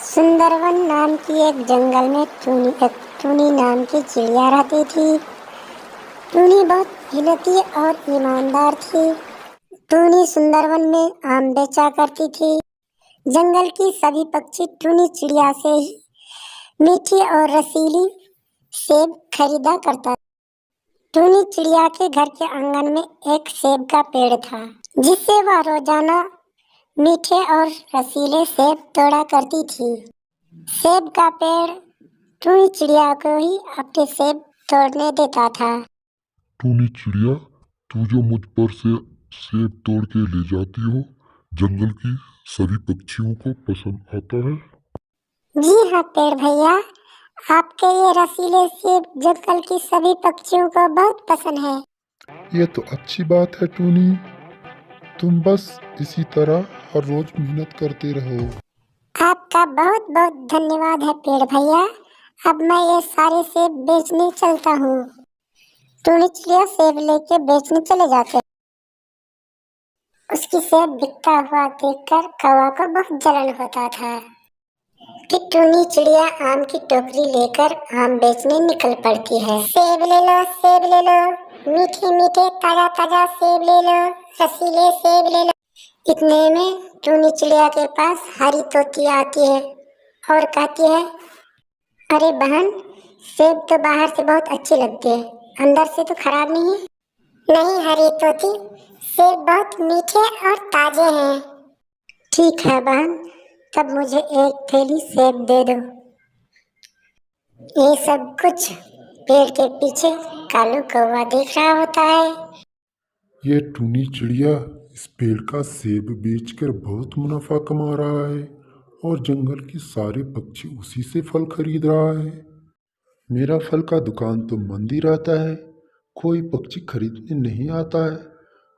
सुंदरवन नाम की एक जंगल में टूनी नाम की चिड़िया रहती थी। टूनी बहुत मेहनती और ईमानदार थी। टूनी सुंदरवन में आम बेचा करती थी। जंगल की सभी पक्षी टूनी चिड़िया से ही मीठी और रसीली सेब खरीदा करता। टूनी चिड़िया के घर के आंगन में एक सेब का पेड़ था, जिससे वह रोजाना मीठे और रसीले सेब तोड़ा करती थी। सेब का पेड़ टूनी चिड़िया को ही अपने सेब तोड़ने देता था। टूनी चिड़िया, तू जो मुझ पर से सेब तोड़ के ले जाती हो, जंगल की सभी पक्षियों को पसंद आता है। जी हाँ पेड़ भैया, आपके ये रसीले सेब जंगल की सभी पक्षियों को बहुत पसंद है। ये तो अच्छी बात है टूनी, तुम बस इसी तरह हर रोज मेहनत करते रहो। आपका बहुत बहुत धन्यवाद है पेड़ भैया। अब मैं ये सारे सेब बेचने चलता हूँ। टूनी चिड़िया सेब लेके बेचने चले जाते। उसकी सेब बिकता हुआ देखकर कौवा को बहुत जलन होता था। फिर टूनी चिड़िया आम की टोकरी लेकर आम बेचने निकल पड़ती है। सेब ले लो, सेब ले लो, मीठे मीठे ताजा ताजा सेब ले लो, रसीले सेब ले लो। इतने में टूनी चिड़िया के पास हरी तोती आती है और कहती है, अरे बहन, सेब तो बाहर से बहुत अच्छे लगते हैं, अंदर से तो खराब नहीं है। नहीं हरी तोती, सेब बहुत मीठे और ताजे हैं। ठीक है बहन, तब मुझे एक थैली सेब दे दो। ये सब कुछ पेड़ के पीछे कालू कौवा देख रहा होता है। ये टूनी चिड़िया इस पेड़ का सेब बेचकर बहुत मुनाफा कमा रहा है और जंगल के सारे पक्षी उसी से फल खरीद रहा है। मेरा फल का दुकान तो बंद ही रहता है, कोई पक्षी खरीदने नहीं आता है।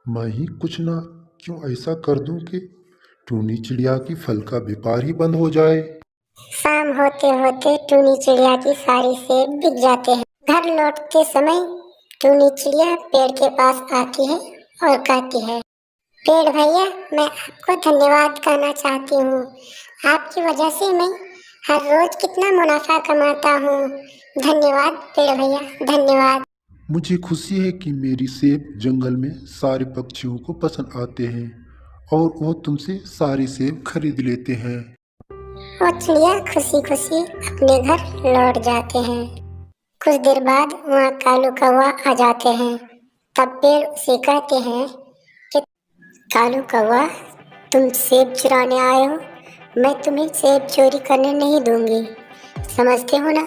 मैं ही कुछ ना क्यों ऐसा कर दूं कि टूनी चिड़िया की फल का व्यापार ही बंद हो जाए। शाम होते होते टूनी चिड़िया की सारी सेब बिक जाते हैं। घर लौटते समय टूनी चिड़िया पेड़ के पास आती है और कहती है, पेड़ भैया, मैं आपको धन्यवाद कहना चाहती हूँ। आपकी वजह से मैं हर रोज कितना मुनाफा कमाता हूँ। धन्यवाद पेड़ भैया, धन्यवाद। मुझे खुशी है कि मेरी सेब जंगल में सारे पक्षियों को पसंद आते हैं और वो तुमसे सारे सेब खरीद लेते हैं। और चिड़िया खुशी खुशी अपने घर लौट जाते हैं। कुछ देर बाद वहाँ कालू कौवा आ जाते हैं। तब पेड़ उसे कहते हैं कि कालू कौवा, तुम सेब चुराने आए हो, मैं तुम्हें सेब चोरी करने नहीं दूंगी, समझते हो ना।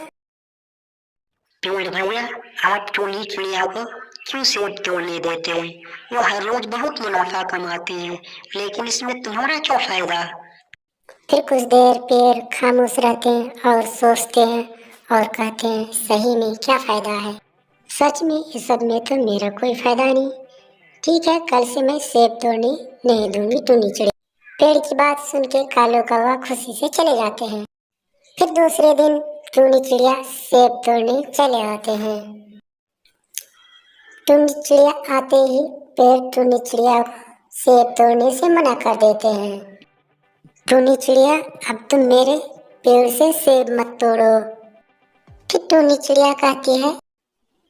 पेड़ भैया, आप टूनी चिड़िया को क्यों सेब तोड़ने देते हैं? वो हर रोज बहुत मुनाफा कमाती है, लेकिन इसमें तुम्हारा क्या फायदा? फिर कुछ देर पेड़ खामोश रहते हैं और सोचते हैं और कहते हैं, सही में क्या फायदा है, सच में इस सब में तो मेरा कोई फायदा नहीं। ठीक है, कल से मैं सेब तोड़ने नहीं दूंगी टूनी चिड़िया। पेड़ की बात सुन के कालू कौवा खुशी से चले जाते हैं। फिर दूसरे दिन टूनी चिड़िया सेब तोड़ने चले आते हैं। टूनी चिड़िया आते ही पेड़ टूनी चिड़िया को सेब तोड़ने से मना कर देते हैं। टूनी चिड़िया, अब तुम मेरे पेड़ से सेब मत तोड़ो। फिर टूनी चिड़िया कहती है,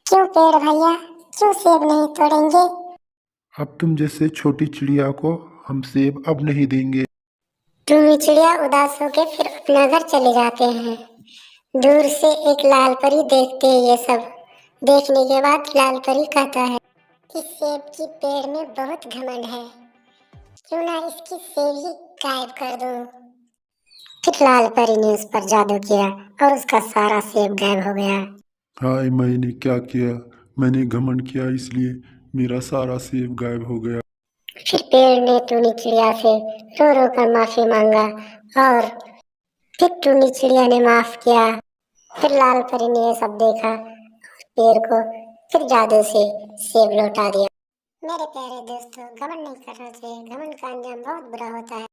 क्यों पेड़ भैया, क्यों सेब नहीं तोड़ेंगे? अब तुम जैसे छोटी चिड़िया को हम सेब अब नहीं देंगे। टूनी चिड़िया उदास होकर फिर अपना घर चले जाते हैं। दूर से एक लाल परी देखते हैं ये सब। देखने के बाद लाल परी कहता है, इस सेब की पेड़ में बहुत घमंड है, क्यों ना इसकी सेब ही गायब कर दूं। फिर लाल परी ने उस पर जादू किया और उसका सारा सेब गायब हो गया। हाय, मैंने क्या किया? मैंने घमंड किया, इसलिए मेरा सारा सेब गायब हो गया। फिर पेड़ ने टूनी चिड़िया से रो रो कर माफी मांगा और फिर टूनी चिड़िया ने माफ किया। फिर लाल परी ने ये सब देखा, पेड़ को फिर जादू से सेब लौटा दिया। मेरे प्यारे दोस्तों, घमंड नहीं करना चाहिए, घमंड का अंजाम बहुत बुरा होता है।